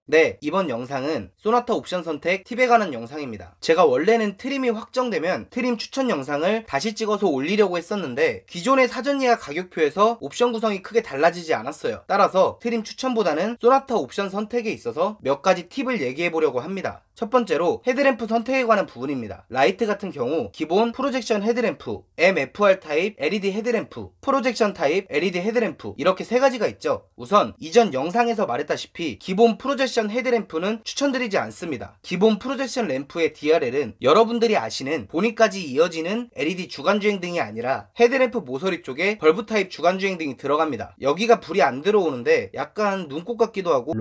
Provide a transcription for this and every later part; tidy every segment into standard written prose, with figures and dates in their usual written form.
네, 이번 영상은 소나타 옵션 선택 팁에 관한 영상입니다. 제가 원래는 트림이 확정되면 트림 추천 영상을 다시 찍어서 올리려고 했었는데 기존의 사전 예약 가격표에서 옵션 구성이 크게 달라지지 않았어요. 따라서 트림 추천보다는 소나타 옵션 선택에 있어서 몇 가지 팁을 얘기해 보려고 합니다. 첫 번째로 헤드램프 선택에 관한 부분입니다. 라이트 같은 경우 기본 프로젝션 헤드램프, MFR 타입 LED 헤드램프, 프로젝션 타입 LED 헤드램프 이렇게 세 가지가 있죠. 우선 이전 영상에서 말했다시피 기본 프로젝션 헤드램프는 추천드리지 않습니다. 기본 프로젝션 램프의 DRL은 여러분들이 아시는 보니까지 이어지는 LED 주간주행등이 아니라 헤드램프 모서리 쪽에 벌브 타입 주간주행등이 들어갑니다. 여기가 불이 안 들어오는데 약간 눈꽃 같기도 하고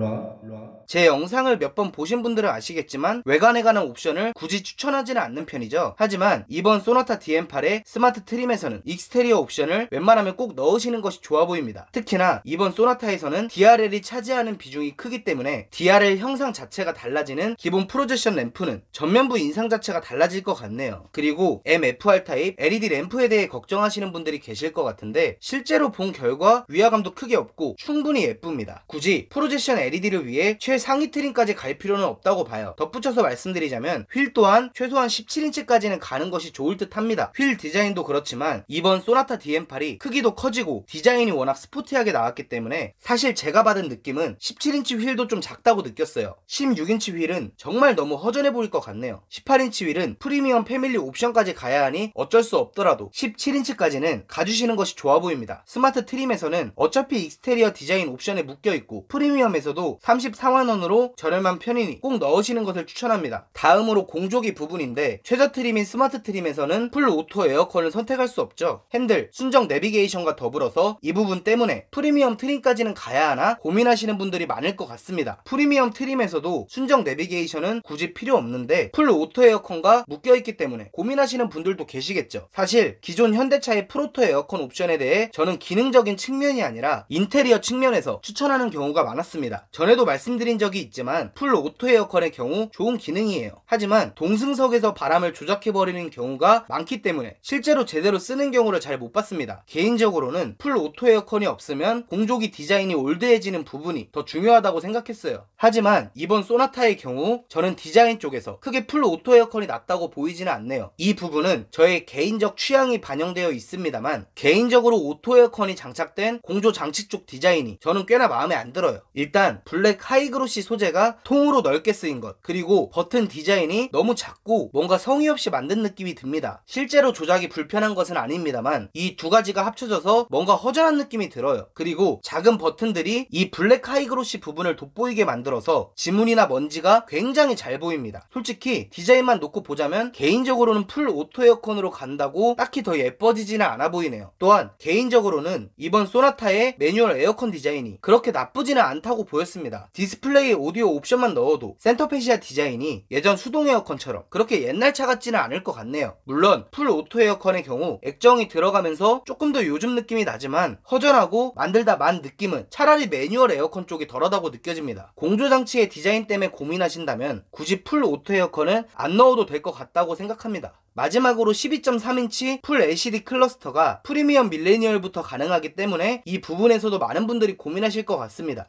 제 영상을 몇 번 보신 분들은 아시겠지만 외관에 관한 옵션을 굳이 추천하지는 않는 편이죠. 하지만 이번 소나타 DM8의 스마트 트림에서는 익스테리어 옵션을 웬만하면 꼭 넣으시는 것이 좋아 보입니다. 특히나 이번 소나타에서는 DRL이 차지하는 비중이 크기 때문에 DRL 형상 자체가 달라지는 기본 프로젝션 램프는 전면부 인상 자체가 달라질 것 같네요. 그리고 MFR 타입 LED 램프에 대해 걱정하시는 분들이 계실 것 같은데 실제로 본 결과 위화감도 크게 없고 충분히 예쁩니다. 굳이 프로젝션 LED를 위해 최상위 트림까지 갈 필요는 없다고 봐요. 덧붙여서 말씀드리자면 휠 또한 최소한 17인치까지는 가는 것이 좋을 듯 합니다. 휠 디자인도 그렇지만 이번 소나타 DM8이 크기도 커지고 디자인이 워낙 스포티하게 나왔기 때문에 사실 제가 받은 느낌은 17인치 휠도 좀 작다고 느꼈어요. 16인치 휠은 정말 너무 허전해 보일 것 같네요. 18인치 휠은 프리미엄 패밀리 옵션까지 가야 하니 어쩔 수 없더라도 17인치까지는 가주시는 것이 좋아 보입니다. 스마트 트림에서는 어차피 익스테리어 디자인 옵션에 묶여있고 프리미엄에서도 34만원으로 저렴한 편이니 꼭 넣으시는 것을 추천합니다. 다음으로 공조기 부분인데 최저 트림인 스마트 트림에서는 풀 오토 에어컨을 선택할 수 없죠. 핸들, 순정 내비게이션과 더불어서 이 부분 때문에 프리미엄 트림까지는 가야 하나 고민하시는 분들이 많을 것 같습니다. 프리미엄 트림에서도 순정 내비게이션은 굳이 필요 없는데 풀 오토 에어컨과 묶여있기 때문에 고민하시는 분들도 계시겠죠. 사실 기존 현대차의 프로토 에어컨 옵션에 대해 저는 기능적인 측면이 아니라 인테리어 측면에서 추천하는 경우가 많았습니다. 전에도 말씀드린 적이 있지만 풀 오토 에어컨의 경우 좋은 기능이에요. 하지만 동승석에서 바람을 조작해버리는 경우가 많기 때문에 실제로 제대로 쓰는 경우를 잘 못 봤습니다. 개인적으로는 풀 오토 에어컨이 없으면 공조기 디자인이 올드해지는 부분이 더 중요하다고 생각했어요. 하지만 이번 소나타의 경우 저는 디자인 쪽에서 크게 풀 오토 에어컨이 낫다고 보이지는 않네요. 이 부분은 저의 개인적 취향이 반영되어 있습니다만 개인적으로 오토 에어컨이 장착된 공조 장치 쪽 디자인이 저는 꽤나 마음에 안 들어요. 일단 블랙 하이그로시 소재가 통으로 넓게 쓰인 것, 그리고 버튼 디자인이 너무 작고 뭔가 성의 없이 만든 느낌이 듭니다. 실제로 조작이 불편한 것은 아닙니다만 이 두 가지가 합쳐져서 뭔가 허전한 느낌이 들어요. 그리고 작은 버튼들이 이 블랙 하이그로시 부분을 돋보이게 만들어서 지문이나 먼지가 굉장히 잘 보입니다. 솔직히 디자인만 놓고 보자면 개인적으로는 풀 오토 에어컨으로 간다고 딱히 더 예뻐지지는 않아 보이네요. 또한 개인적으로는 이번 소나타의 매뉴얼 에어컨 디자인이 그렇게 나쁘지는 않다고 보였습니다. 디스플레이 오디오 옵션만 넣어도 센터페시아 디자인이 예전 수동 에어컨처럼 그렇게 옛날 차 같지는 않을 것 같네요. 물론 풀 오토 에어컨의 경우 액정이 들어가면서 조금 더 요즘 느낌이 나지만 허전하고 만들다 만 느낌은 차라리 매뉴얼 에어컨 쪽이 덜하다고 느껴집니다. 공조장치의 디자인 때문에 고민하신다면 굳이 풀 오토 에어컨은 안 넣어도 될 것 같다고 생각합니다. 마지막으로 12.3인치 풀 LCD 클러스터가 프리미엄 밀레니얼부터 가능하기 때문에 이 부분에서도 많은 분들이 고민하실 것 같습니다.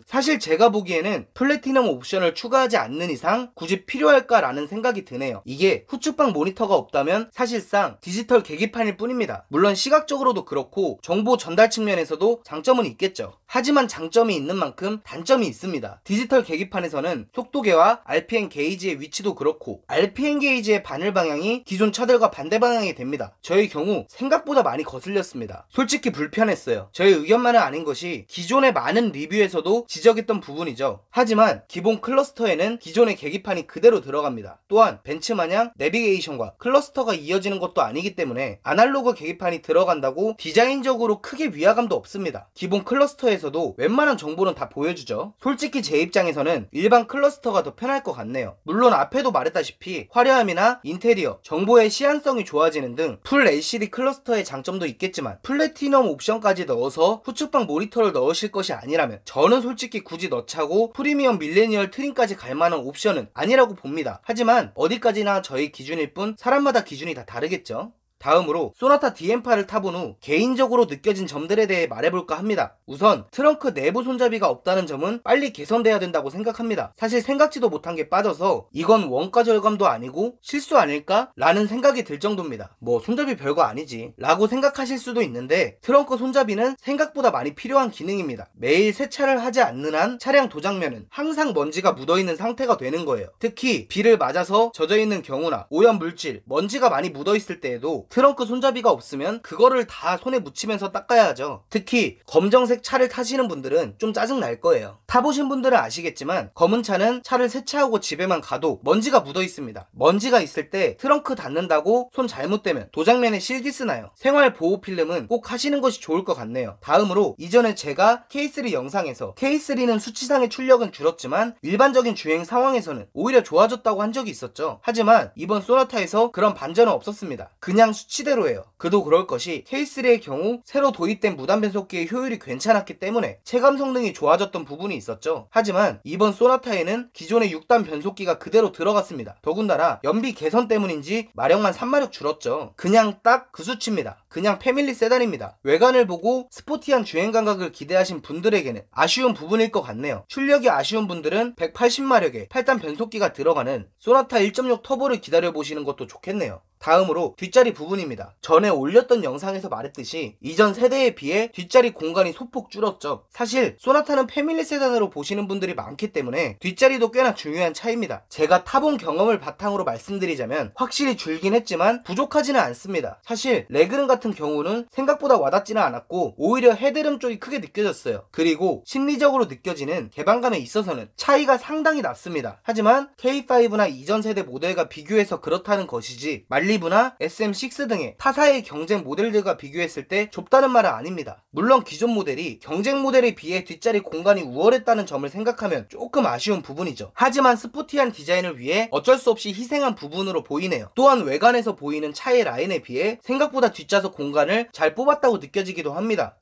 사실 제가 보기에는 플래티넘 옵션을 추가하지 않는 이상 굳이 필요할까라는 생각이 드네요. 이게 후측방 모니터가 없다면 사실상 디지털 계기판일 뿐입니다. 물론 시각적으로도 그렇고 정보 전달 측면에서도 장점은 있겠죠. 하지만 장점이 있는 만큼 단점이 있습니다. 디지털 계기판에서는 속도계와 RPM 게이지의 위치도 그렇고 RPM 게이지의 바늘 방향이 기존 차들과 반대 방향이 됩니다. 저의 경우 생각보다 많이 거슬렸습니다. 솔직히 불편했어요. 저의 의견만은 아닌 것이 기존의 많은 리뷰에서도 지적했던 부분이죠. 하지만 기본 클러스터에는 기존의 계기판이 그대로 들어갑니다. 또한 벤츠마냥 내비게이션과 클러스터가 이어지는 것도 아니기 때문에 아날로그 계기판이 들어간다고 디자인적으로 크게 위화감도 없습니다. 기본 클러스터에서도 웬만한 정보는 다 보여주죠. 솔직히 제 입장에서는 일반 클러스터가 더 편할 것 같네요. 물론 앞에도 말했다시피 화려함이나 인테리어, 정보의 시한성이 좋아지는 등 풀 LCD 클러스터의 장점도 있겠지만 플래티넘 옵션까지 넣어서 후측방 모니터를 넣으실 것이 아니라면 저는 솔직히 굳이 넣자고 프리미엄 밀레니얼 트림까지 갈 만한 옵션은 아니라고 봅니다. 하지만 어디까지나 저희 기준일 뿐 사람마다 기준이 다 다르겠죠. 다음으로 소나타 DM8을 타본 후 개인적으로 느껴진 점들에 대해 말해볼까 합니다. 우선 트렁크 내부 손잡이가 없다는 점은 빨리 개선돼야 된다고 생각합니다. 사실 생각지도 못한 게 빠져서 이건 원가 절감도 아니고 실수 아닐까? 라는 생각이 들 정도입니다. 뭐 손잡이 별거 아니지 라고 생각하실 수도 있는데 트렁크 손잡이는 생각보다 많이 필요한 기능입니다. 매일 세차를 하지 않는 한 차량 도장면은 항상 먼지가 묻어있는 상태가 되는 거예요. 특히 비를 맞아서 젖어있는 경우나 오염 물질, 먼지가 많이 묻어있을 때에도 트렁크 손잡이가 없으면 그거를 다 손에 묻히면서 닦아야 하죠. 특히 검정색 차를 타시는 분들은 좀 짜증 날 거예요. 타보신 분들은 아시겠지만 검은 차는 차를 세차하고 집에만 가도 먼지가 묻어있습니다. 먼지가 있을 때 트렁크 닫는다고 손 잘못되면 도장면에 실기스 나요. 생활 보호 필름은 꼭 하시는 것이 좋을 것 같네요. 다음으로 이전에 제가 K3 영상에서 K3는 수치상의 출력은 줄었지만 일반적인 주행 상황에서는 오히려 좋아졌다고 한 적이 있었죠. 하지만 이번 소나타에서 그런 반전은 없었습니다. 그냥 수치대로예요. 그도 그럴 것이 K3의 경우 새로 도입된 무단 변속기의 효율이 괜찮았기 때문에 체감 성능이 좋아졌던 부분이 있었죠. 하지만 이번 소나타에는 기존의 6단 변속기가 그대로 들어갔습니다. 더군다나 연비 개선 때문인지 마력만 3마력 줄었죠. 그냥 딱 그 수치입니다. 그냥 패밀리 세단입니다. 외관을 보고 스포티한 주행 감각을 기대하신 분들에게는 아쉬운 부분일 것 같네요. 출력이 아쉬운 분들은 180마력의 8단 변속기가 들어가는 소나타 1.6 터보를 기다려보시는 것도 좋겠네요. 다음으로 뒷자리 부분입니다. 전에 올렸던 영상에서 말했듯이 이전 세대에 비해 뒷자리 공간이 소폭 줄었죠. 사실 소나타는 패밀리 세단으로 보시는 분들이 많기 때문에 뒷자리도 꽤나 중요한 차이입니다. 제가 타본 경험을 바탕으로 말씀드리자면 확실히 줄긴 했지만 부족하지는 않습니다. 사실 레그름 같은 경우는 생각보다 와닿지는 않았고 오히려 헤드룸 쪽이 크게 느껴졌어요. 그리고 심리적으로 느껴지는 개방감에 있어서는 차이가 상당히 났습니다. 하지만 K5나 이전 세대 모델과 비교해서 그렇다는 것이지 말리브나 SM6 등의 타사의 경쟁 모델들과 비교했을 때 좁다는 말은 아닙니다. 물론 기존 모델이 경쟁 모델에 비해 뒷자리 공간이 우월했다는 점을 생각하면 조금 아쉬운 부분이죠. 하지만 스포티한 디자인을 위해 어쩔 수 없이 희생한 부분으로 보이네요. 또한 외관에서 보이는 차의 라인에 비해 생각보다 뒷좌석 공간을 잘 뽑았다고 느껴지기도 합니다.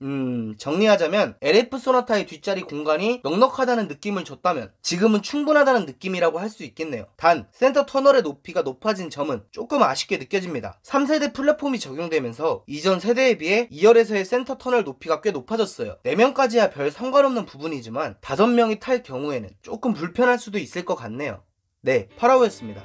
정리하자면 LF 소나타의 뒷자리 공간이 넉넉하다는 느낌을 줬다면 지금은 충분하다는 느낌이라고 할 수 있겠네요. 단 센터 터널의 높이가 높아진 점은 조금 아쉽게 느껴집니다. 3세대 플랫폼이 적용되면서 이전 세대에 비해 2열에서의 센터 터널 높이가 꽤 높아졌어요. 4명까지야 별 상관없는 부분이지만 5명이 탈 경우에는 조금 불편할 수도 있을 것 같네요. 네, 파라오였습니다.